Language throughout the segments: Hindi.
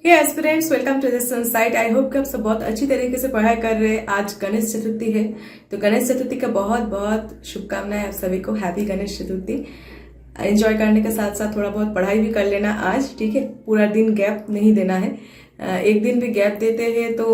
Hey aspirants, welcome to this insight. I hope कि आप सब बहुत अच्छी तरीके से पढ़ाई कर रहे हैं। आज गणेश चतुर्थी है, तो गणेश चतुर्थी का बहुत बहुत शुभकामनाएं आप सभी को। हैप्पी गणेश चतुर्थी। एंजॉय करने के साथ साथ थोड़ा बहुत पढ़ाई भी कर लेना आज, ठीक है। पूरा दिन गैप नहीं देना है। एक दिन भी गैप देते हैं तो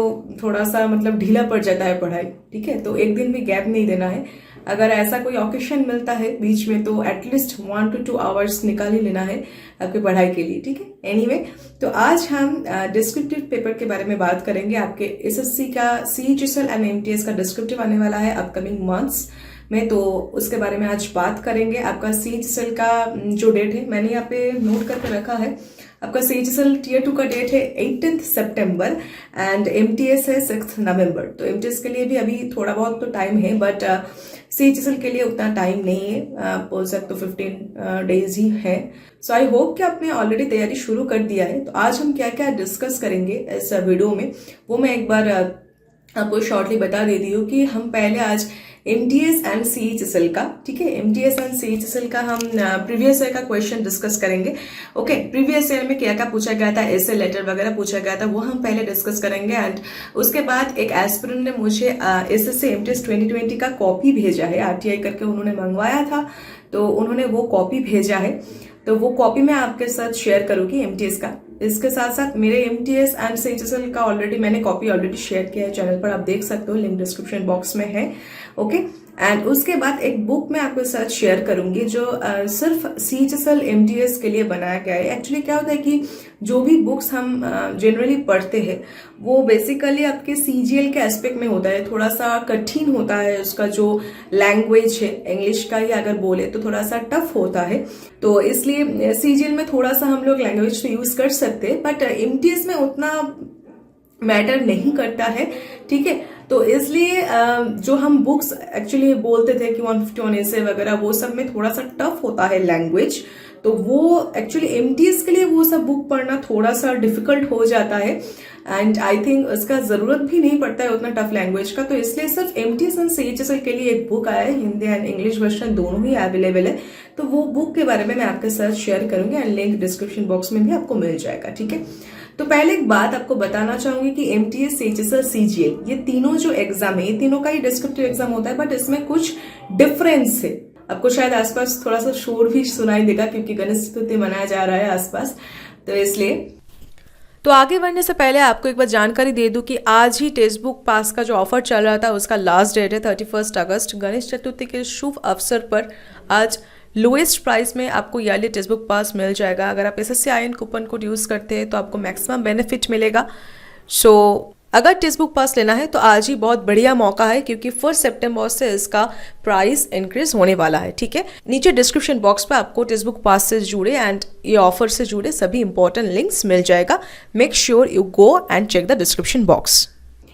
थोड़ा सा मतलब ढीला पड़ जाता है पढ़ाई, ठीक है। तो एक दिन भी गैप नहीं देना है। अगर ऐसा कोई ऑकेशन मिलता है बीच में तो एटलीस्ट 1 to 2 आवर्स निकाल ही लेना है आपकी पढ़ाई के लिए, ठीक है। एनीवे, तो आज हम डिस्क्रिप्टिव पेपर के बारे में बात करेंगे। आपके एसएससी का सीजीएल एंड एमटीएस का डिस्क्रिप्टिव आने वाला है अपकमिंग मंथ्स में, तो उसके बारे में आज बात करेंगे। आपका सीजीएल का जो डेट है मैंने यहाँ पे नोट करके रखा है। आपका सीजीएल टीयर 2 का डेट है 18 सितंबर एंड एमटीएस है 6 नवंबर। तो एमटीएस के लिए भी अभी थोड़ा बहुत तो टाइम है, बट सीजीएल के लिए उतना टाइम नहीं है। बोल सकते तो 15 डेज ही है। सो आई होप कि आपने ऑलरेडी तैयारी शुरू कर दिया है। तो आज हम क्या क्या डिस्कस करेंगे इस वीडियो में, वो मैं एक बार आपको शॉर्टली बता देती हूँ कि हम पहले आज एमटीएस एंड सीजीएल का, ठीक है, एमटीएस एंड सीजीएल का हम प्रीवियस ईयर का क्वेश्चन डिस्कस करेंगे। ओके, प्रीवियस ईयर में क्या क्या पूछा गया था, ऐसे लेटर वगैरह पूछा गया था, वो हम पहले डिस्कस करेंगे। एंड उसके बाद एक एस्पिरेंट ने मुझे एसएससी एमटीएस 2020 का कॉपी भेजा है, आरटीआई करके उन्होंने मंगवाया था, तो उन्होंने वो कॉपी भेजा है। तो वो कॉपी मैं आपके साथ शेयर करूंगी एमटीएस का। इसके साथ साथ मेरे एमटीएस एंड सीजीएल का मैंने कॉपी ऑलरेडी शेयर किया है चैनल पर, आप देख सकते हो, लिंक डिस्क्रिप्शन बॉक्स में है। ओके, एंड उसके बाद एक बुक मैं आपके साथ शेयर करूंगी जो सिर्फ सीजीएल एमटीएस के लिए बनाया गया है। एक्चुअली क्या होता है कि जो भी बुक्स हम जनरली पढ़ते हैं वो बेसिकली आपके सीजीएल के एस्पेक्ट में होता है, थोड़ा सा कठिन होता है। उसका जो लैंग्वेज है, इंग्लिश का ही अगर बोले तो थोड़ा सा टफ होता है। तो इसलिए सीजीएल में थोड़ा सा हम लोग लैंग्वेज तो यूज कर सकते हैं, बट एमटीएस में उतना मैटर नहीं करता है, ठीक है। तो इसलिए जो हम बुक्स एक्चुअली बोलते थे कि 151 ऐसे वगैरह, वो सब में थोड़ा सा टफ होता है लैंग्वेज। तो वो एक्चुअली एमटीएस के लिए वो सब बुक पढ़ना थोड़ा सा डिफिकल्ट हो जाता है। एंड आई थिंक उसका जरूरत भी नहीं पड़ता है उतना टफ लैंग्वेज का। तो इसलिए सिर्फ एमटीएस एंड सीजीएल के लिए एक बुक आया है, हिंदी एंड इंग्लिश वर्जन दोनों ही अवेलेबल है। तो वो बुक के बारे में मैं आपके साथ शेयर करूंगी एंड लिंक डिस्क्रिप्शन बॉक्स में भी आपको मिल जाएगा, ठीक है। तो पहले एक बात आपको बताना चाहूंगी कि एमटीएस, सीजीएल, सीजीएल, ये तीनों जो एग्जाम है, ये तीनों का ही डिस्क्रिप्टिव एग्जाम होता है, बट इसमें कुछ डिफरेंस है। आपको शायद आसपास थोड़ा सा शोर भी सुनाई देगा क्योंकि गणेश चतुर्थी मनाया जा रहा है आसपास, तो इसलिए। तो आगे बढ़ने से पहले आपको एक बार जानकारी दे दूं कि आज ही टेक्स्ट बुक पास का जो ऑफर चल रहा था उसका लास्ट डेट है 31 अगस्त। गणेश चतुर्थी के शुभ अवसर पर आज लोएस्ट प्राइस में आपको ईयरली टेक्स्ट बुक पास मिल जाएगा। अगर आप SSC IN coupon code use करते हैं तो आपको मैक्सिमम बेनिफिट मिलेगा। सो अगर टेक्स्ट बुक पास लेना है तो आज ही बहुत बढ़िया मौका है, क्योंकि 1 सितंबर से इसका प्राइस इंक्रीज होने वाला है, ठीक है। नीचे डिस्क्रिप्शन बॉक्स पे आपको टेक्स्ट बुक पास से जुड़े एंड ये ऑफर से जुड़े सभी इंपॉर्टेंट लिंक्स मिल जाएगा। Make sure you go and check the description box.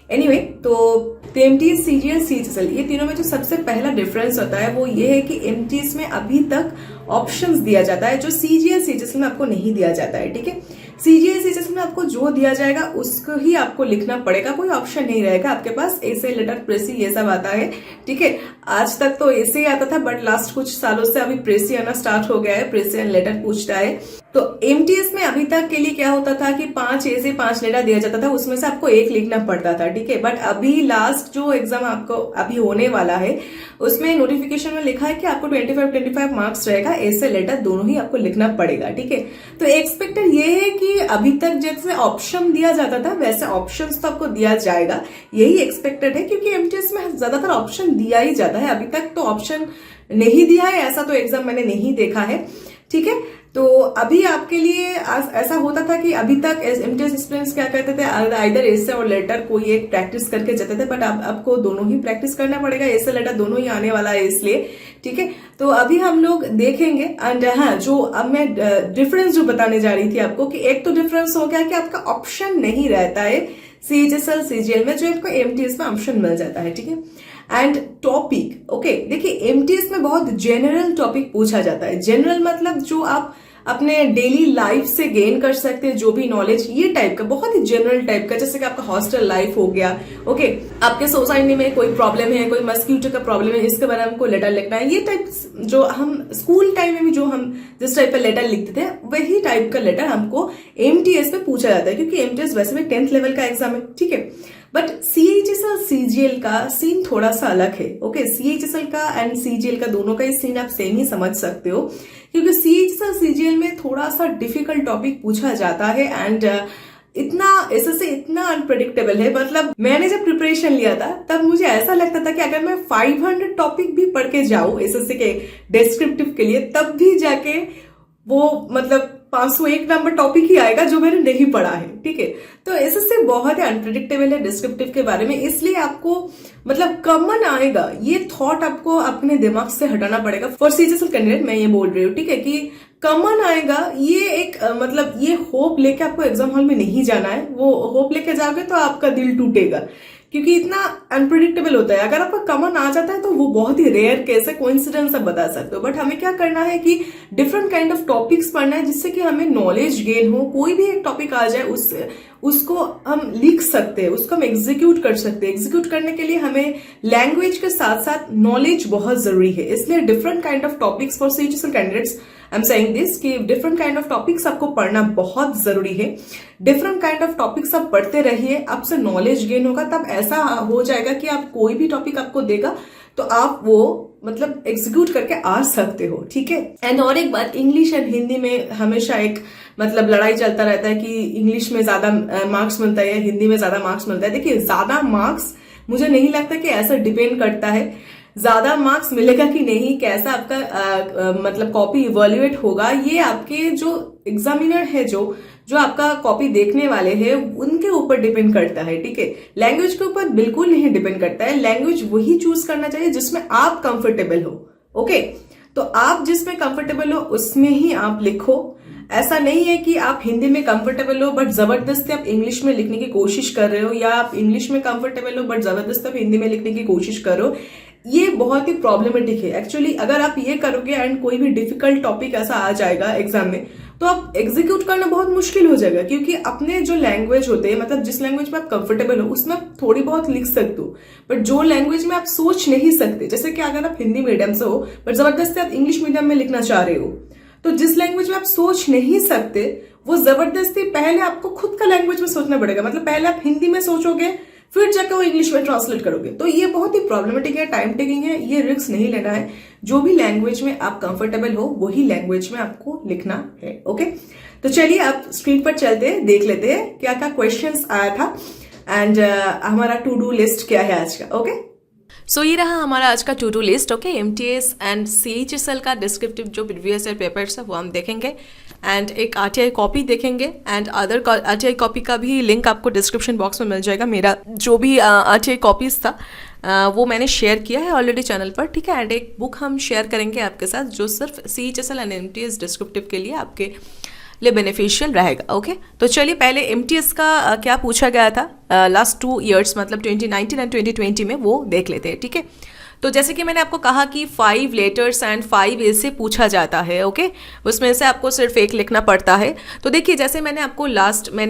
Anyway, तो एमटीएस, सीजीएल, सीजीएल, ये तीनों में जो सबसे पहला डिफरेंस होता है वो ये है कि एमटीएस में अभी तक ऑप्शंस दिया जाता है जो सीजीएल, सीजीएल में आपको नहीं दिया जाता है, ठीक है। सीजीएल, सीजीएल में आपको जो दिया जाएगा उसको ही आपको लिखना पड़ेगा, कोई ऑप्शन नहीं रहेगा आपके पास। ऐसे लेटर, प्रेसी, ये सब आता है, ठीक है। आज तक तो ऐसे ही आता था, बट लास्ट कुछ सालों से अभी प्रेसी आना स्टार्ट हो गया है, प्रेसी एंड लेटर पूछता है। तो एमटीएस में अभी तक के लिए क्या होता था कि 5 ऐसे 5 लेटर दिया जाता था, उसमें से आपको एक लिखना पड़ता था, ठीक है। बट अभी लास्ट जो एग्जाम आपको अभी होने वाला है उसमें नोटिफिकेशन में लिखा है कि आपको 25 मार्क्स रहेगा, ऐसे लेटर दोनों ही आपको लिखना पड़ेगा, ठीक है। तो एक्सपेक्टेड ये है कि अभी तक जैसे ऑप्शन दिया जाता था वैसे ऑप्शंस तो आपको दिया जाएगा, यही एक्सपेक्टेड है, क्योंकि एमटीएस में ज्यादातर ऑप्शन दिया ही जाता है। अभी तक तो ऑप्शन नहीं दिया है ऐसा तो एग्जाम मैंने नहीं देखा है, ठीक है। तो अभी आपके लिए ऐसा होता था कि अभी तक एमटीएस स्टूडेंट्स क्या करते थे, आइदर ऐसे और लेटर कोई एक प्रैक्टिस करके जाते थे, बट अब आपको दोनों ही प्रैक्टिस करना पड़ेगा, ऐसे लेटर दोनों ही आने वाला है इसलिए, ठीक है। तो अभी हम लोग देखेंगे। एंड हाँ, जो अब मैं डिफरेंस जो बताने जा रही थी आपको कि एक तो डिफरेंस हो गया कि आपका ऑप्शन नहीं रहता है सीजीएल, सीजीएल में, जो आपको एमटीएस में ऑप्शन मिल जाता है, ठीक है। एंड टॉपिक, ओके, देखिए एमटीएस में बहुत जनरल टॉपिक पूछा जाता है। जनरल मतलब जो आप अपने डेली लाइफ से गेन कर सकते हैं जो भी नॉलेज, ये टाइप का, बहुत ही जनरल टाइप का, जैसे कि आपका हॉस्टल लाइफ हो गया, ओके, आपके सोसाइटी में कोई प्रॉब्लम है, कोई मस्क्यूटो का प्रॉब्लम है, इसके बारे में हमको लेटर लिखना है, ये टाइप जो हम स्कूल टाइम में भी जो हम जिस टाइप का लेटर लिखते थे वही टाइप का लेटर हमको एमटीएस में पूछा जाता है, क्योंकि एमटीएस वैसे भी 10th लेवल का एग्जाम है, ठीक है। बट सीएचएसएल सीजीएल का सीन थोड़ा सा अलग है, ओके। सीएचएसएल का एंड सीजीएल का दोनों का ही सीन आप सेम ही समझ सकते हो, क्योंकि सीएचएसएल सीजीएल में थोड़ा सा डिफिकल्ट टॉपिक पूछा जाता है एंड इतना एसएससी इतना अनप्रेडिक्टेबल है। मतलब मैंने जब प्रिपरेशन लिया था तब मुझे ऐसा लगता था कि अगर मैं 500 टॉपिक भी पढ़ के जाऊं एसएससी के डिस्क्रिप्टिव के लिए, तब भी जाके वो मतलब 501 नंबर टॉपिक ही आएगा जो मैंने नहीं पढ़ा है, ठीक है। तो एसएससी बहुत ही अनप्रेडिक्टेबल है डिस्क्रिप्टिव के बारे में, इसलिए आपको मतलब कॉमन आएगा ये थॉट आपको अपने दिमाग से हटाना पड़ेगा फॉर सीएचएसएल कैंडिडेट। मैं ये बोल रही हूँ, ठीक है, कि कॉमन आएगा, ये एक मतलब ये होप लेके आपको एग्जाम हॉल में नहीं जाना है। वो होप लेके जाओगे तो आपका दिल टूटेगा, क्योंकि इतना अनप्रिडिक्टेबल होता है। अगर आपका कॉमन आ जाता है तो वो बहुत ही रेयर केस है, कोइंसिडेंस आप बता सकते हो। बट हमें क्या करना है कि डिफरेंट काइंड ऑफ टॉपिक्स पढ़ना है, जिससे कि हमें नॉलेज गेन हो। कोई भी एक टॉपिक आ जाए उसको हम लिख सकते हैं, उसको हम एग्जीक्यूट कर सकते हैं। एग्जीक्यूट करने के लिए हमें लैंग्वेज के साथ साथ नॉलेज बहुत जरूरी है, इसलिए different kind of topics for CHSL candidates I am saying this कि डिफरेंट काइंड ऑफ टॉपिक्स आपको पढ़ना बहुत जरूरी है। डिफरेंट काइंड ऑफ टॉपिक्स आप पढ़ते रहिए, आपसे नॉलेज गेन होगा, तब ऐसा हो जाएगा कि आप कोई भी टॉपिक आपको देगा तो आप वो मतलब एग्जीक्यूट करके आ सकते हो, ठीक है। एंड और एक बात, इंग्लिश एंड हिंदी में हमेशा एक मतलब लड़ाई चलता रहता है कि इंग्लिश में ज्यादा मार्क्स मिलता है या हिंदी में ज्यादा मार्क्स मिलता है। देखिए, ज्यादा मार्क्स मुझे नहीं लगता कि ऐसा डिपेंड करता है, ज्यादा मार्क्स मिलेगा कि नहीं, कैसा आपका मतलब कॉपी इवैल्यूएट होगा, ये आपके जो एग्जामिनर है, जो आपका कॉपी देखने वाले हैं उनके ऊपर डिपेंड करता है, ठीक है। लैंग्वेज के ऊपर बिल्कुल नहीं डिपेंड करता है। लैंग्वेज वही चूज करना चाहिए जिसमें आप कंफर्टेबल हो, ओके। तो आप जिसमें कंफर्टेबल हो उसमें ही आप लिखो। ऐसा नहीं है कि आप हिंदी में कंफर्टेबल हो बट जबरदस्ती आप इंग्लिश में लिखने की कोशिश कर रहे हो, या आप इंग्लिश में कंफर्टेबल हो बट जबरदस्ती आप हिंदी में लिखने की कोशिश कर रहे हो। ये बहुत ही प्रॉब्लमेटिक है एक्चुअली। अगर आप ये करोगे एंड कोई भी डिफिकल्ट टॉपिक ऐसा आ जाएगा एग्जाम में, तो आप एग्जीक्यूट करना बहुत मुश्किल हो जाएगा, क्योंकि अपने जो लैंग्वेज होते हैं, मतलब जिस लैंग्वेज में आप कंफर्टेबल हो उसमें आप थोड़ी बहुत लिख सकते हो, बट जो लैंग्वेज में आप सोच नहीं सकते, जैसे कि अगर आप हिंदी मीडियम से हो बट जबरदस्ती आप इंग्लिश मीडियम में लिखना चाह रहे हो, तो जिस लैंग्वेज में आप सोच नहीं सकते वो जबरदस्ती पहले आपको खुद का लैंग्वेज में सोचना पड़ेगा। मतलब पहले आप हिंदी में सोचोगे फिर जाकर वो इंग्लिश में ट्रांसलेट करोगे, तो ये बहुत ही प्रॉब्लमेटिक है, टाइम टेकिंग है, ये रिस्क नहीं लेना है। जो भी लैंग्वेज में आप कंफर्टेबल हो वही लैंग्वेज में आपको लिखना है, ओके। तो चलिए आप स्क्रीन पर चलते हैं, देख लेते हैं क्या क्या क्वेश्चंस आया था एंड हमारा टू डू लिस्ट क्या है आज का, ओके। सो ये रहा हमारा आज का to do list, okay. MTS and CHSL का डिस्क्रिप्टिव जो प्रीवियस ईयर पेपर्स है वो हम देखेंगे, एंड एक आरटीआई कॉपी देखेंगे, एंड अदर आरटीआई कॉपी का भी लिंक आपको डिस्क्रिप्शन बॉक्स में मिल जाएगा। मेरा जो भी आरटीआई कॉपीज था वो मैंने शेयर किया है ऑलरेडी चैनल पर, ठीक है। एंड एक बुक हम शेयर करेंगे आपके साथ जो सिर्फ सीएचएसएल एंड एमटीएस डिस्क्रिप्टिव के लिए आपके लिए बेनिफिशियल रहेगा, ओके। तो चलिए पहले एमटीएस का क्या पूछा गया था लास्ट 2 ईयर्स, मतलब 2019 एंड 2020 में, वो देख लेते हैं, ठीक है। तो जैसे कि मैंने आपको कहा कि 5 लेटर्स एंड 5 ऐसे पूछा जाता है, ओके। उसमें से आपको सिर्फ एक लिखना पड़ता है। तो देखिए, जैसे मैंने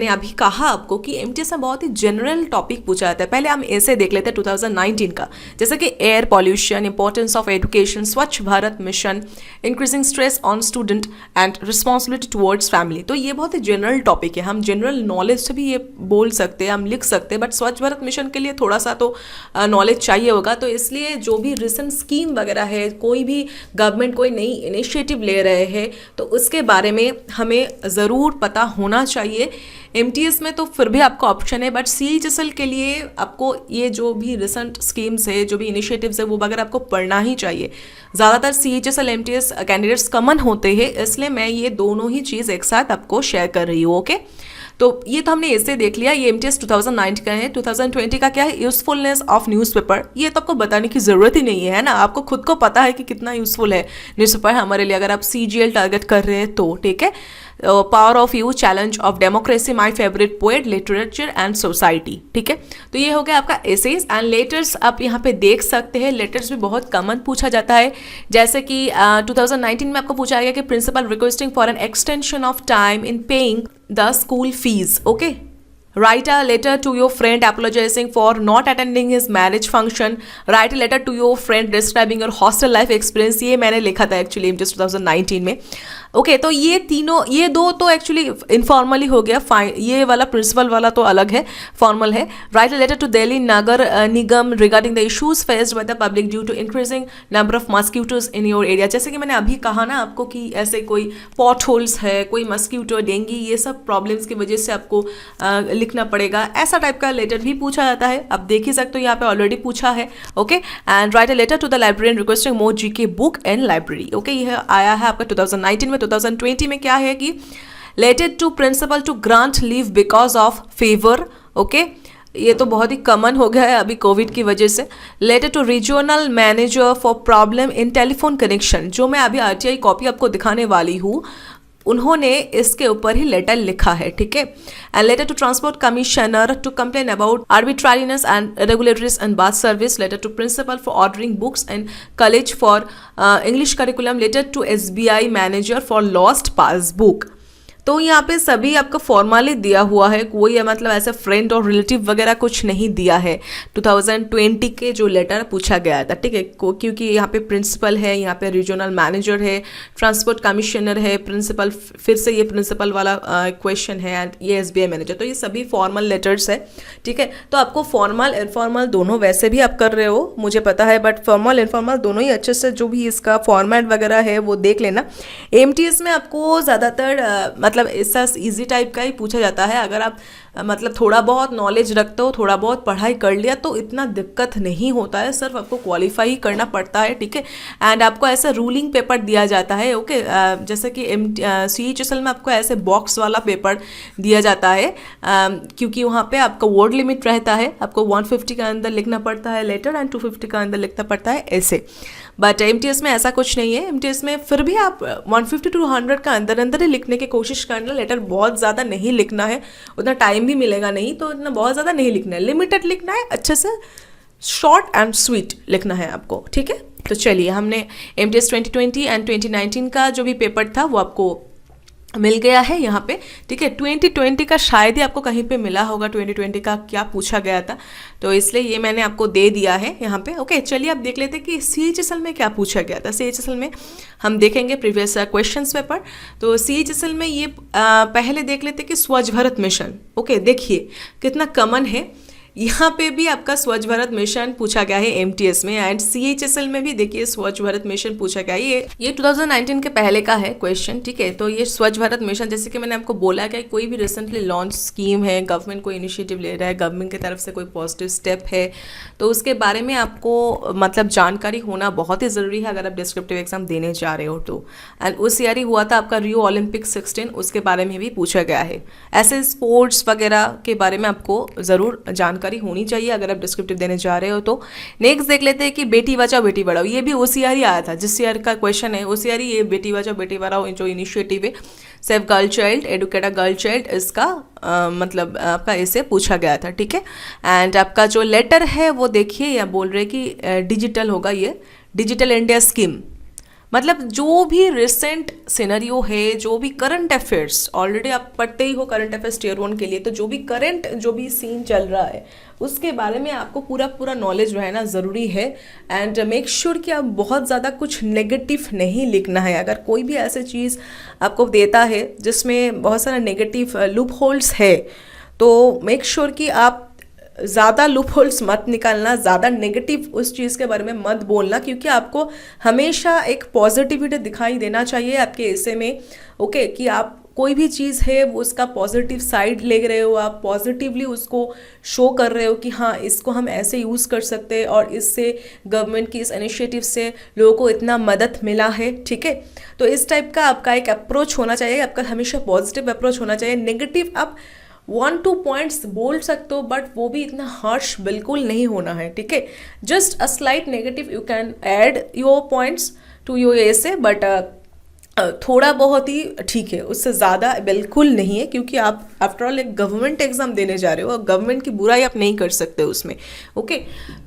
अभी कहा आपको कि एमटीएस में बहुत ही जनरल टॉपिक पूछा जाता है। पहले हम ऐसे देख लेते हैं 2019 का, जैसे कि air pollution, importance of education, Swachh Bharat mission, increasing stress on student and responsibility towards family. तो ये बहुत ही जनरल टॉपिक है, हम जनरल नॉलेज से भी ये बोल सकते हैं, हम लिख सकते हैं, बट स्वच्छ भारत मिशन के लिए थोड़ा सा तो नॉलेज चाहिए होगा। तो इसलिए जो भी रिसेंट स्कीम वगैरह है, कोई भी गवर्नमेंट कोई नई इनिशिएटिव ले रहे हैं, तो उसके बारे में हमें ज़रूर पता होना चाहिए। एमटीएस में तो फिर भी आपको ऑप्शन है, बट सीएचएसएल के लिए आपको ये जो भी रिसेंट स्कीम्स है, जो भी इनिशिएटिव्स है, वो वगैरह आपको पढ़ना ही चाहिए। ज़्यादातर सीएचएसएल एमटीएस कैंडिडेट्स कॉमन होते हैं, इसलिए मैं ये दोनों ही चीज़ एक साथ आपको शेयर कर रही हूँ, ओके। तो ये तो हमने ऐसे देख लिया, ये एमटीएस 2009 का है। 2020 का क्या है, यूजफुलनेस ऑफ न्यूज़पेपर। ये तो आपको बताने की ज़रूरत ही नहीं है ना, आपको खुद को पता है कि कितना यूजफुल है न्यूज़पेपर हमारे लिए, अगर आप सीजीएल टारगेट कर रहे हैं तो, ठीक है। Power of you, challenge of democracy, my favourite poet, literature and society. ठीक है, तो ये हो गया आपका एसेज एंड लेटर्स। आप यहाँ पे देख सकते हैं लेटर्स भी बहुत कॉमन पूछा जाता है, जैसे कि 2019 में आपको पूछा गया कि principal requesting for an extension of time in paying the school fees. Okay, write a letter to your friend apologizing for not attending his marriage function, write a letter to your friend describing your hostel life experience। ये मैंने लिखा था एक्चुअली just 2019 में। ओके, तो ये दो तो एक्चुअली इनफॉर्मली हो गया, फाइन। ये वाला प्रिंसिपल वाला तो अलग है, फॉर्मल है। Write a letter to Delhi Nagar Nigam regarding the issues faced by the public due to increasing number of mosquitoes in your area. जैसे कि मैंने अभी कहा ना आपको कि ऐसे कोई पॉट होल्स है, कोई मस्क्यूटो, डेंगी, ये सब प्रॉब्लम्स की वजह से आपको लिखना पड़ेगा। ऐसा टाइप का लेटर भी पूछा जाता है, आप देख ही सकते हो यहाँ पे ऑलरेडी पूछा है। Okay, and write a letter to the librarian requesting more GK book and library. Okay, यह आया है आपका 2019 में। 2020 में क्या है कि letter to principal to grant leave because of favour. Okay, ये तो बहुत ही कॉमन हो गया है अभी कोविड की वजह से। Letter to regional manager for problem in telephone connection, जो मैं अभी आरटीआई कॉपी आपको दिखाने वाली हूँ, उन्होंने इसके ऊपर ही लेटर लिखा है। ठीक है, and letter to transport commissioner to complain about arbitrariness and regularities and bus service. Letter to principal for ordering books and college for English curriculum. Letter to SBI manager for lost passbook. तो यहाँ पे सभी आपका फॉर्मली दिया हुआ है, कोई मतलब ऐसा फ्रेंड और रिलेटिव वगैरह कुछ नहीं दिया है। 2020 के जो लेटर पूछा गया था, ठीक है, क्योंकि यहाँ पे प्रिंसिपल है, यहाँ पे रीजनल मैनेजर है, ट्रांसपोर्ट कमिश्नर है, प्रिंसिपल, फिर से ये प्रिंसिपल वाला क्वेश्चन है, एंड ये एसबीआई मैनेजर। तो ये सभी फॉर्मल लेटर्स है। ठीक है, तो आपको फॉर्मल इनफॉर्मल दोनों वैसे भी आप कर रहे हो, मुझे पता है, बट फॉर्मल इनफॉर्मल दोनों ही अच्छे से जो भी इसका फॉर्मेट वगैरह है वो देख लेना। एमटीएस में आपको ज़्यादातर मतलब ऐसा इजी टाइप का ही पूछा जाता है। अगर आप मतलब थोड़ा बहुत नॉलेज रखते हो, थोड़ा बहुत पढ़ाई कर लिया, तो इतना दिक्कत नहीं होता है, सिर्फ आपको क्वालिफाई ही करना पड़ता है। ठीक है, एंड आपको ऐसा रूलिंग पेपर दिया जाता है। ओके, जैसे कि CHSL में आपको ऐसे बॉक्स वाला पेपर दिया जाता है, क्योंकि वहाँ पे आपका वर्ड लिमिट रहता है, आपको 150 का अंदर लिखना पड़ता है लेटर, एंड 250 का अंदर लिखना पड़ता है ऐसे। बट एमटीएस में ऐसा कुछ नहीं है। एमटीएस में फिर भी आप 150 to 100 का अंदर अंदर ही लिखने की कोशिश करना। लेटर बहुत ज़्यादा नहीं लिखना है, उतना टाइम भी मिलेगा नहीं, तो इतना बहुत ज़्यादा नहीं लिखना है, लिमिटेड लिखना है, अच्छे से शॉर्ट एंड स्वीट लिखना है आपको। ठीक है, तो चलिए, हमने एमटीएस 2020 एंड 2019 का जो भी पेपर था वो आपको मिल गया है यहाँ पे। ठीक है, 2020 का शायद ही आपको कहीं पे मिला होगा, 2020 का क्या पूछा गया था, तो इसलिए ये मैंने आपको दे दिया है यहाँ पे। ओके, चलिए अब देख लेते हैं कि CHSL में क्या पूछा गया था। CHSL में हम देखेंगे प्रीवियस क्वेश्चंस पेपर। तो CHSL में ये पहले देख लेते हैं कि स्वच्छ भारत मिशन। ओके, देखिए कितना कॉमन है, यहाँ पे भी आपका स्वच्छ भारत मिशन पूछा गया है एमटीएस में, एंड CHSL में भी देखिए स्वच्छ भारत मिशन पूछा गया है। ये 2019 के पहले का है क्वेश्चन। ठीक है, तो ये स्वच्छ भारत मिशन, जैसे कि मैंने आपको बोला कि कोई भी रिसेंटली लॉन्च स्कीम है, गवर्नमेंट कोई इनिशिएटिव ले रहा है, गवर्नमेंट की तरफ से कोई पॉजिटिव स्टेप है, तो उसके बारे में आपको मतलब जानकारी होना बहुत ही ज़रूरी है अगर आप डिस्क्रिप्टिव एग्जाम देने जा रहे हो तो। एंड उस ईयर ही हुआ था आपका रियो ओलंपिक 16, उसके बारे में भी पूछा गया है। ऐसे स्पोर्ट्स वगैरह के बारे में आपको ज़रूर जानकारी होनी चाहिए अगर आप डिस्क्रिप्टिव देने जा रहे हो तो। नेक्स्ट देख लेते हैं कि बेटी बचाओ बेटी पढ़ाओ, ये भी उस ईयर ही आया था, जिस ईयर का क्वेश्चन है उस ईयर ही ये बेटी बचाओ बेटी पढ़ाओ जो इनिशिएटिव है, safe girl child, educate a girl child, इसका मतलब आपका इसे पूछा गया था। ठीक है, एंड आपका जो लेटर है वो देखिए, या बोल रहे कि डिजिटल होगा, ये डिजिटल इंडिया स्कीम, मतलब जो भी रिसेंट सिनेरियो है, जो भी करंट अफेयर्स, ऑलरेडी आप पढ़ते ही हो करंट अफेयर्स टियर 1 के लिए, तो जो भी करंट जो भी सीन चल रहा है उसके बारे में आपको पूरा नॉलेज रहना ज़रूरी है। एंड मेक श्योर कि आप बहुत ज़्यादा कुछ नेगेटिव नहीं लिखना है। अगर कोई भी ऐसी चीज़ आपको देता है जिसमें बहुत सारा नेगेटिव लूप होल्स है, तो मेक श्योर कि आप ज़्यादा लूप होल्स मत निकालना, ज़्यादा नेगेटिव उस चीज़ के बारे में मत बोलना, क्योंकि आपको हमेशा एक पॉजिटिविटी दिखाई देना चाहिए आपके ऐसे में। ओके, कि आप कोई भी चीज़ है वो उसका पॉजिटिव साइड ले रहे हो, आप पॉजिटिवली उसको शो कर रहे हो कि हाँ इसको हम ऐसे यूज़ कर सकते हैं और इससे गवर्नमेंट की इस इनिशिएटिव से लोगों को इतना मदद मिला है। ठीक है, तो इस टाइप का आपका एक अप्रोच होना चाहिए, आपका हमेशा पॉजिटिव अप्रोच होना चाहिए। नेगेटिव आप 1-2 पॉइंट्स बोल सकते हो, बट वो भी इतना हार्श बिल्कुल नहीं होना है। ठीक है, just a slight negative you can add your points to your essay, but थोड़ा बहुत ही ठीक है, उससे ज़्यादा बिल्कुल नहीं है, क्योंकि आप आफ्टर ऑल एक गवर्नमेंट एग्ज़ाम देने जा रहे हो और गवर्नमेंट की बुराई आप नहीं कर सकते उसमें। ओके,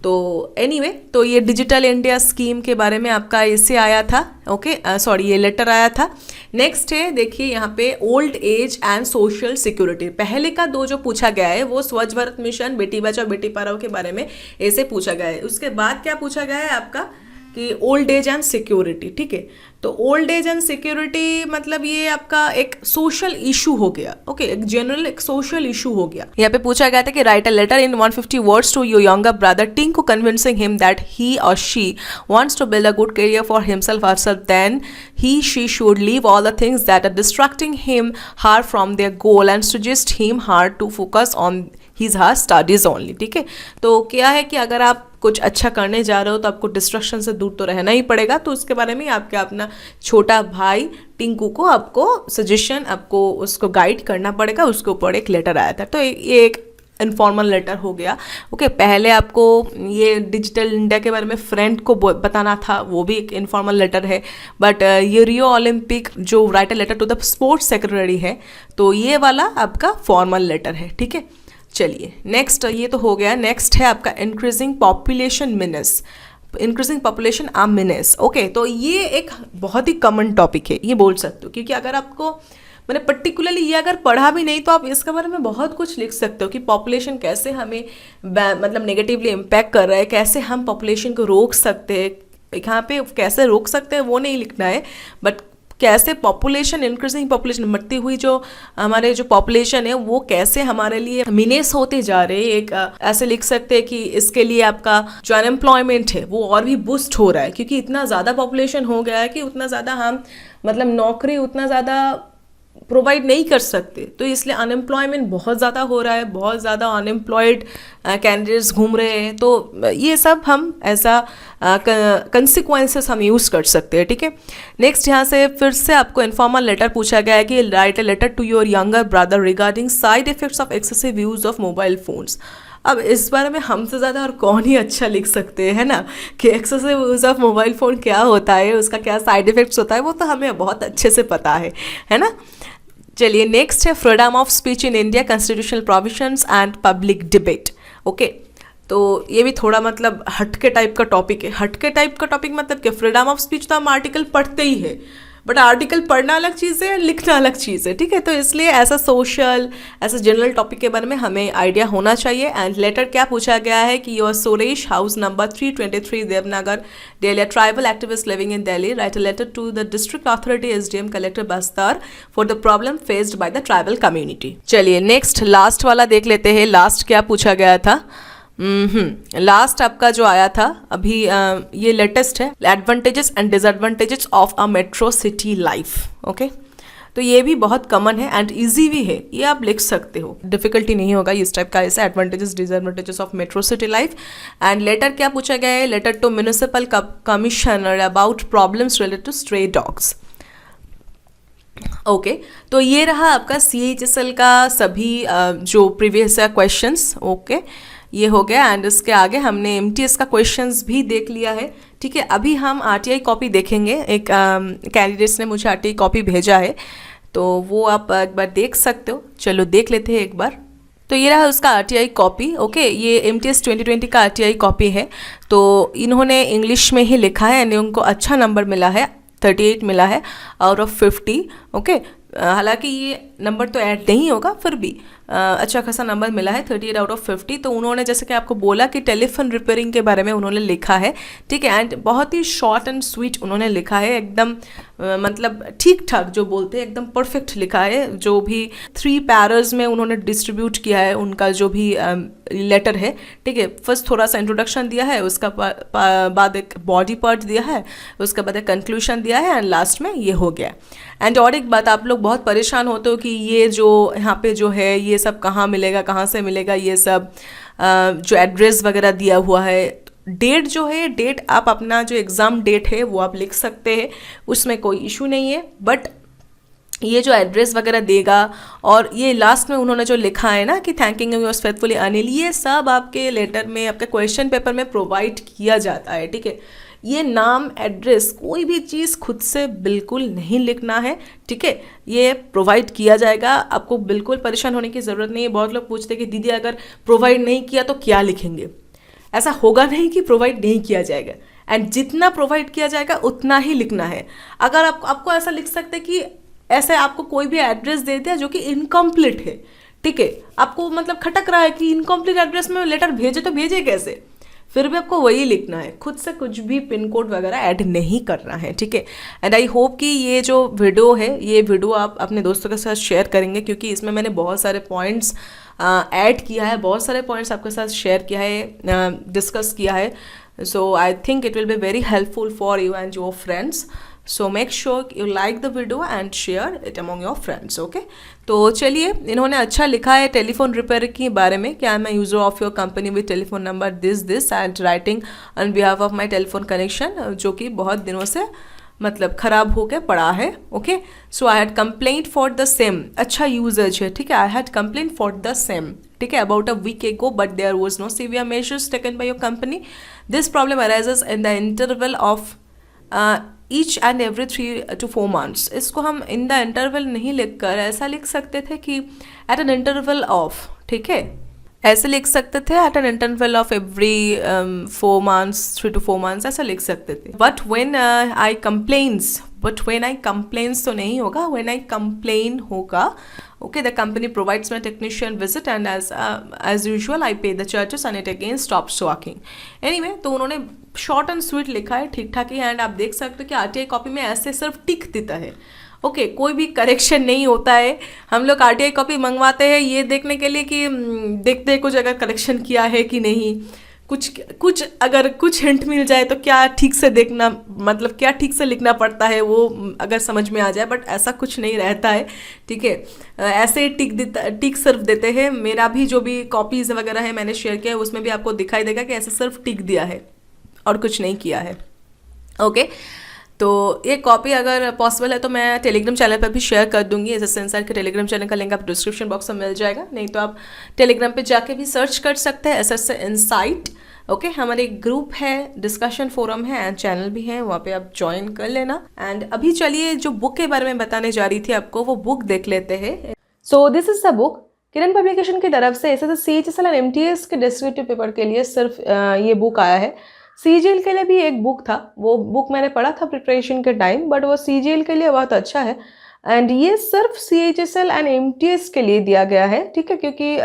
तो एनीवे, तो ये डिजिटल इंडिया स्कीम के बारे में आपका ऐसे आया था। ओके, सॉरी, ये लेटर आया था। नेक्स्ट है, देखिए यहाँ पे old age and social security. पहले का दो जो पूछा गया है वो स्वच्छ भारत मिशन, बेटी बचाओ बेटी पढ़ाओ के बारे में ऐसे पूछा गया है। उसके बाद क्या पूछा गया है आपका कि ओल्ड एज एंड सिक्योरिटी। ठीक है, तो ओल्ड एज एंड सिक्योरिटी मतलब ये आपका एक सोशल इशू हो गया। ओके, एक जनरल एक सोशल इशू हो गया। यहाँ पे पूछा गया था कि write a letter in 150 words to your younger brother Tinku convincing him that he और she wants to build a good career for himself or herself, then she should leave all the things that are distracting him her from their goal and suggest him her to focus on his her studies only। ठीक है, तो क्या है कि अगर आप कुछ अच्छा करने जा रहे हो तो आपको डिस्ट्रक्शन से दूर तो रहना ही पड़ेगा। तो उसके बारे में आपके अपना छोटा भाई टिंकू को आपको सजेशन, आपको उसको गाइड करना पड़ेगा। उसके ऊपर एक लेटर आया था, तो ये एक इनफॉर्मल लेटर हो गया। ओके, पहले आपको ये डिजिटल इंडिया के बारे में फ्रेंड को बताना था, वो भी एक इनफॉर्मल लेटर है। बट ये रियो ओलंपिक जो write a letter to the sports secretary है, तो ये वाला आपका फॉर्मल लेटर है। ठीक है, चलिए नेक्स्ट, ये तो हो गया। नेक्स्ट है आपका increasing population menace, increasing population a menace. Okay, तो ये एक बहुत ही कॉमन टॉपिक है, ये बोल सकते हो, क्योंकि अगर आपको मैंने पर्टिकुलरली ये अगर पढ़ा भी नहीं तो आप इसके बारे में बहुत कुछ लिख सकते हो कि पॉपुलेशन कैसे हमें मतलब नेगेटिवली इम्पैक्ट कर रहा है, कैसे हम पॉपुलेशन को रोक सकते हैं। यहाँ पे कैसे रोक सकते हैं वो नहीं लिखना है, बट कैसे पॉपुलेशन, इंक्रीजिंग पॉपुलेशन, बढ़ती हुई जो हमारे जो पॉपुलेशन है वो कैसे हमारे लिए मिनेस होते जा रहे हैं। एक ऐसे लिख सकते हैं कि इसके लिए आपका जो अनएम्प्लॉयमेंट है वो और भी बूस्ट हो रहा है, क्योंकि इतना ज़्यादा पॉपुलेशन हो गया है कि उतना ज़्यादा हम मतलब नौकरी उतना ज़्यादा प्रोवाइड नहीं कर सकते। तो इसलिए अनएम्प्लॉयमेंट बहुत ज़्यादा हो रहा है, बहुत ज़्यादा अनएम्प्लॉयड कैंडिडेट्स घूम रहे हैं। तो ये सब हम ऐसा कंसिक्वेंसेस हम यूज़ कर सकते हैं। ठीक है, नेक्स्ट यहाँ से फिर से आपको इन्फॉर्मल लेटर पूछा गया है कि write a letter to your younger brother regarding side effects of excessive use of mobile phones. अब इस बारे में हमसे ज़्यादा और कौन ही अच्छा लिख सकते हैं ना, कि excessive use of mobile phone क्या होता है, उसका क्या साइड इफ़ेक्ट्स होता है, वो तो हमें बहुत अच्छे से पता है ना। चलिए नेक्स्ट है freedom of speech in India, constitutional provisions and public debate. Okay, तो ये भी थोड़ा मतलब हटके टाइप का टॉपिक है। हटके टाइप का टॉपिक मतलब क्या, फ्रीडम ऑफ स्पीच तो हम आर्टिकल पढ़ते ही है, बट आर्टिकल पढ़ना अलग चीज़ है, लिखना अलग चीज़ है। ठीक है, तो इसलिए ऐसा सोशल, ऐसा जनरल टॉपिक के बारे में हमें आइडिया होना चाहिए। एंड लेटर क्या पूछा गया है कि your Suresh house number 323 Devnagar Delhi, tribal activist living in Delhi, write a letter to the district authority SDM collector Bastar for the problem faced by the tribal community. चलिए नेक्स्ट लास्ट वाला देख लेते हैं। लास्ट क्या पूछा गया था? लास्ट आपका जो आया था अभी ये लेटेस्ट है, advantages and disadvantages of a metro city life. Okay, तो ये भी बहुत कॉमन है एंड इजी भी है, ये आप लिख सकते हो, डिफिकल्टी नहीं होगा इस टाइप का। ऐसा advantages disadvantages of metro city life. And letter क्या पूछा गया है? Letter to municipal commissioner about problems related to stray dogs. Okay, तो ये रहा आपका CHSL का सभी जो प्रीवियस क्वेश्चंस। ओके, ये हो गया। एंड इसके आगे हमने MTS का क्वेश्चंस भी देख लिया है। ठीक है, अभी हम RTI कॉपी देखेंगे। एक कैंडिडेट्स ने मुझे RTI कॉपी भेजा है, तो वो आप एक बार देख सकते हो। चलो देख लेते हैं एक बार। तो ये रहा उसका RTI कॉपी। ओके, ये MTS 2020 का RTI कॉपी है। तो इन्होंने इंग्लिश में ही लिखा है एंड उनको अच्छा नंबर मिला है, 38 मिला है आउट ऑफ 50। ओके, हालांकि ये नंबर तो ऐड नहीं होगा, फिर भी अच्छा खासा नंबर मिला है, 38 आउट ऑफ 50। तो उन्होंने जैसे कि आपको बोला कि टेलीफोन रिपेयरिंग के बारे में उन्होंने लिखा है। ठीक है, एंड बहुत ही शॉर्ट एंड स्वीट उन्होंने लिखा है, एकदम मतलब ठीक ठाक जो बोलते हैं एकदम परफेक्ट लिखा है। जो भी 3 पैरास में उन्होंने डिस्ट्रीब्यूट किया है उनका जो भी लेटर है। ठीक है, फर्स्ट थोड़ा सा इंट्रोडक्शन दिया है, उसका बाद एक बॉडी पार्ट दिया है, उसके बाद एक कंक्लूशन दिया है एंड लास्ट में ये हो गया। एंड और एक बात, आप लोग बहुत परेशान होते हो कि ये जो यहाँ पे जो है ये सब कहाँ मिलेगा, कहाँ से मिलेगा, ये सब जो एड्रेस वगैरह दिया हुआ है। डेट जो है, डेट आप अपना जो एग्ज़ाम डेट है वो आप लिख सकते हैं, उसमें कोई इशू नहीं है। बट ये जो एड्रेस वगैरह देगा और ये लास्ट में उन्होंने जो लिखा है ना कि thanking you yours faithfully Anil, ये सब आपके लेटर में, आपके क्वेश्चन पेपर में प्रोवाइड किया जाता है। ठीक है, ये नाम, एड्रेस, कोई भी चीज़ खुद से बिल्कुल नहीं लिखना है, ठीक है। ये प्रोवाइड किया जाएगा, आपको बिल्कुल परेशान होने की ज़रूरत नहीं है। बहुत लोग पूछते हैं कि दीदी अगर प्रोवाइड नहीं किया तो क्या लिखेंगे। ऐसा होगा नहीं कि प्रोवाइड नहीं किया जाएगा, एंड जितना प्रोवाइड किया जाएगा उतना ही लिखना है। अगर आपको ऐसा लिख सकते हैं कि ऐसे आपको कोई भी एड्रेस दे दिया जो कि इनकम्प्लीट है, ठीक है, आपको मतलब खटक रहा है कि इनकम्प्लीट एड्रेस में लेटर भेजे तो भेजे कैसे, फिर भी आपको वही लिखना है, खुद से कुछ भी पिन कोड वगैरह ऐड नहीं करना है, ठीक है। एंड आई होप कि ये जो वीडियो है, ये वीडियो आप अपने दोस्तों के साथ शेयर करेंगे, क्योंकि इसमें मैंने बहुत सारे पॉइंट्स ऐड किया है, बहुत सारे पॉइंट्स आपके साथ शेयर किया है, डिस्कस किया है। So I think it will be very helpful for you and your friends. So make sure you like the video and share it among your friends, okay. तो चलिए, इन्होंने अच्छा लिखा है टेलीफोन रिपेयर के बारे में कि I am a user of your company with telephone number this and writing on behalf of my telephone connection, जो कि बहुत दिनों से मतलब ख़राब होकर पड़ा है, okay. So I had complaint for the same, अच्छा यूजेज है, ठीक है। I had complaint for the same, ठीक है, about a week ago, but there was no severe measures taken by your company. This problem arises in the interval of each and every 3 to 4 months। इसको हम इन द इंटरवल नहीं लिखकर ऐसा लिख सकते थे कि एट एन इंटरवल ऑफ, ठीक है, ऐसे लिख सकते थे at an interval of every 4 months, 3 to 4 months, ऐसा लिख सकते थे। बट व्हेन आई कंप्लेन्स तो नहीं होगा, व्हेन आई कंप्लेन होगा, okay. The company provides my technician visit and as usual I pay the charges and it again stops working. Anyway, तो उन्होंने शॉर्ट एंड स्वीट लिखा है, ठीक ठाक ही। एंड आप देख सकते हो कि आरटीआई कॉपी में ऐसे सिर्फ टिक देता है, ओके, कोई भी करेक्शन नहीं होता है। हम लोग आरटीआई कॉपी मंगवाते हैं ये देखने के लिए कि देखते हैं कुछ अगर करेक्शन किया है कि नहीं, कुछ अगर कुछ हिंट मिल जाए तो क्या ठीक से देखना, मतलब क्या ठीक से लिखना पड़ता है वो अगर समझ में आ जाए, बट ऐसा कुछ नहीं रहता है, ठीक है। ऐसे टिक सिर्फ देते हैं। मेरा भी जो भी कॉपीज़ वगैरह है मैंने शेयर किया है, उसमें भी आपको दिखाई देगा कि ऐसे सिर्फ टिक दिया है और कुछ नहीं किया है, ओके। तो ये कॉपी अगर पॉसिबल है तो मैं टेलीग्राम चैनल पर भी शेयर कर दूंगी। एस एस इनसाइट के टेलीग्राम चैनल का लिंक आप डिस्क्रिप्शन बॉक्स में मिल जाएगा, नहीं तो आप टेलीग्राम पे जाके भी सर्च कर सकते हैं एस इनसाइट, ओके। हमारे ग्रुप है, डिस्कशन फोरम है एंड चैनल भी है, वहाँ पे आप ज्वाइन कर लेना। एंड अभी चलिए जो बुक के बारे में बताने जा रही थी आपको, वो बुक देख लेते हैं। So this is the book, Kiran publication की तरफ से एस CHSL और MTS के डिस्क्रिप्टिव पेपर के लिए सिर्फ ये बुक आया है। CGL के लिए भी एक बुक था, वो बुक मैंने पढ़ा था प्रिपरेशन के टाइम, बट वो CGL के लिए बहुत अच्छा है। एंड ये सिर्फ CHSL एंड MTS के लिए दिया गया है, ठीक है, क्योंकि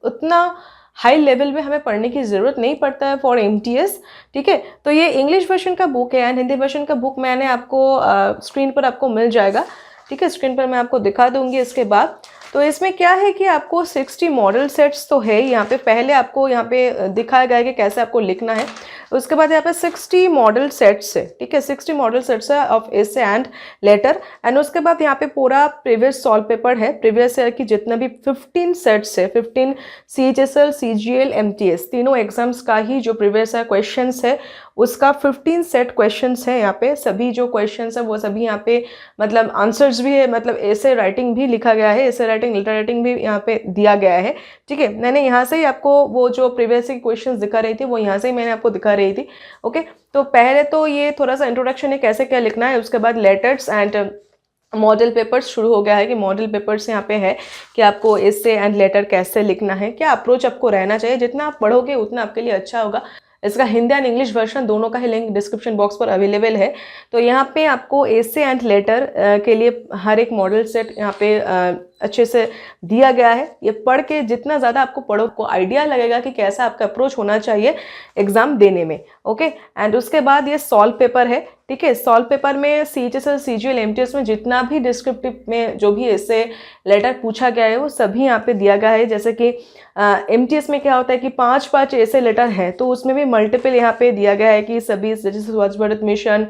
उतना हाई लेवल में हमें पढ़ने की ज़रूरत नहीं पड़ता है फॉर MTS, ठीक है। तो ये इंग्लिश वर्जन का बुक है एंड हिंदी वर्जन का बुक मैंने आपको स्क्रीन पर आपको मिल जाएगा, ठीक है। स्क्रीन पर मैं आपको दिखा दूंगी इसके बाद। तो इसमें क्या है कि आपको 60 मॉडल सेट्स तो है यहाँ पे, पहले आपको यहाँ पे दिखाया गया है कि कैसे आपको लिखना है। उसके बाद यहाँ पे 60 मॉडल सेट्स है, ठीक है, 60 मॉडल सेट्स है of essay and later. And उसके बाद यहाँ पे पूरा प्रीवियस सॉल्व पेपर है, प्रीवियस ईयर की जितना भी 15 सेट्स है, 15 CHSL, CGL, MTS तीनों एग्जाम्स का ही जो प्रीवियस ईयर क्वेश्चंस है उसका 15 सेट क्वेश्चंस है यहाँ पे। सभी जो क्वेश्चंस है वो सभी यहाँ पे मतलब आंसर्स भी है, मतलब ऐसे राइटिंग भी लिखा गया है, ऐसे राइटिंग लेटर राइटिंग भी यहाँ पे दिया गया है, ठीक है। मैंने यहाँ से ही आपको वो जो प्रीवियस की क्वेश्चंस दिखा रही थी वो यहाँ से ही मैंने आपको दिखा रही थी, ओके। तो पहले तो ये थोड़ा सा इंट्रोडक्शन है कैसे क्या लिखना है, उसके बाद लेटर्स एंड मॉडल पेपर्स शुरू हो गया है कि मॉडल पेपर्स यहाँ पे है कि आपको एसे एंड लेटर कैसे लिखना है, क्या अप्रोच आपको रहना चाहिए। जितना आप पढ़ोगे उतना आपके लिए अच्छा होगा। इसका हिंदी एंड इंग्लिश वर्जन दोनों का ही लिंक डिस्क्रिप्शन बॉक्स पर अवेलेबल है। तो यहाँ पे आपको एसे एंड लेटर के लिए हर एक मॉडल सेट यहाँ पे अच्छे से दिया गया है। ये पढ़ के जितना ज़्यादा आपको पढ़ो को आइडिया लगेगा कि कैसा आपका अप्रोच होना चाहिए एग्जाम देने में, ओके। एंड उसके बाद ये सॉल्व पेपर है, ठीक है। सॉल्व पेपर में CHSL, CGL, MTS में जितना भी डिस्क्रिप्टिव में जो भी ऐसे लेटर पूछा गया है वो सभी यहाँ पे दिया गया है। जैसे कि MTS में क्या होता है कि 5 ऐसे लेटर हैं, तो उसमें भी मल्टीपल यहाँ पे दिया गया है कि सभी, जैसे स्वच्छ Bharat mission,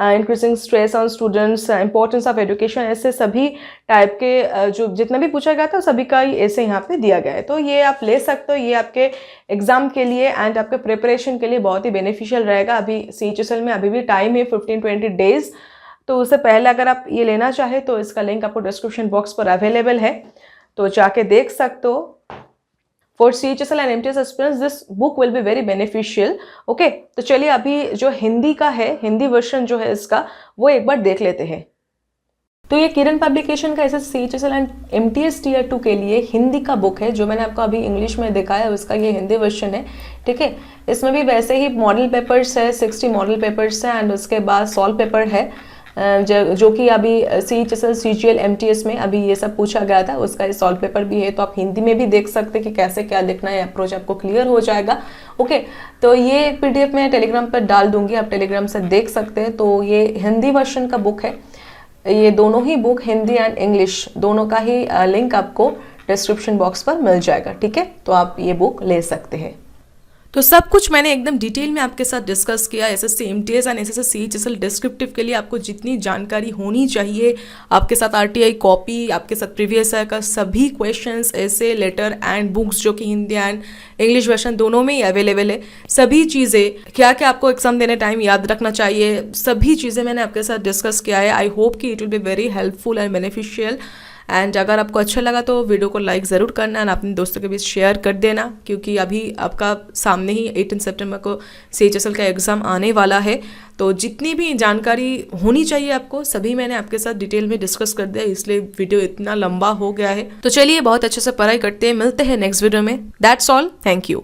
increasing stress on students, importance of education, ऐसे सभी टाइप के जो जितना भी पूछा गया था सभी का ही ऐसे यहाँ पे दिया गया है। तो ये आप ले सकते हो, ये आपके एग्जाम के लिए एंड आपके प्रिपरेशन के लिए बहुत ही बेनिफिशियल रहेगा। अभी CHSL में अभी भी टाइम है 15-20 डेज, तो उससे पहले अगर आप ये लेना चाहे तो इसका लिंक आपको डिस्क्रिप्शन बॉक्स पर अवेलेबल है, तो जाके देख सकते हो। For CHSL and MTS aspirants this book will be very beneficial. Okay, तो चलिए अभी जो हिंदी का है, हिंदी वर्जन जो है इसका, वो एक बार देख लेते हैं। तो ये किरण पब्लिकेशन का CHSL एंड MTS Tier 2 के लिए हिंदी का बुक है, जो मैंने आपको अभी इंग्लिश में दिखाया उसका ये हिंदी वर्जन है। ठीक है, इसमें भी वैसे ही मॉडल पेपर्स है, 60 मॉडल पेपर्स है, एंड उसके बाद सॉल्व पेपर है, जो कि अभी CHSL CGL MTS में अभी ये सब पूछा गया था, उसका ये सॉल्व पेपर भी है। तो आप हिंदी में भी देख सकते हैं कि कैसे क्या लिखना है, अप्रोच आपको क्लियर हो जाएगा। ओके, तो ये PDF मैं टेलीग्राम पर डाल दूंगी, आप टेलीग्राम से देख सकते हैं। तो ये हिंदी वर्जन का बुक है। ये दोनों ही बुक, हिंदी एंड इंग्लिश दोनों का ही लिंक आपको डिस्क्रिप्शन बॉक्स पर मिल जाएगा। ठीक है, तो आप ये बुक ले सकते हैं। तो सब कुछ मैंने एकदम डिटेल में आपके साथ डिस्कस किया। SSC MTS and SSC CHSL descriptive के लिए आपको जितनी जानकारी होनी चाहिए, आपके साथ RTI कॉपी, आपके साथ प्रीवियस ईयर का सभी क्वेश्चंस, ऐसे लेटर एंड बुक्स जो कि हिंदी एंड इंग्लिश वर्जन दोनों में ही अवेलेबल है। सभी चीज़ें क्या क्या आपको एग्जाम देने टाइम याद रखना चाहिए, सभी चीज़ें मैंने आपके साथ डिस्कस किया है। आई होप कि it will be very helpful and beneficial. And अगर आपको अच्छा लगा तो वीडियो को लाइक ज़रूर करना एंड अपने दोस्तों के बीच शेयर कर देना, क्योंकि अभी आपका सामने ही 18 सितंबर को CHSL का एग्ज़ाम आने वाला है। तो जितनी भी जानकारी होनी चाहिए आपको, सभी मैंने आपके साथ डिटेल में डिस्कस कर दिया, इसलिए वीडियो इतना लंबा हो गया है। तो चलिए बहुत अच्छे से पढ़ाई करते हैं, मिलते हैं नेक्स्ट वीडियो में। That's all, thank you.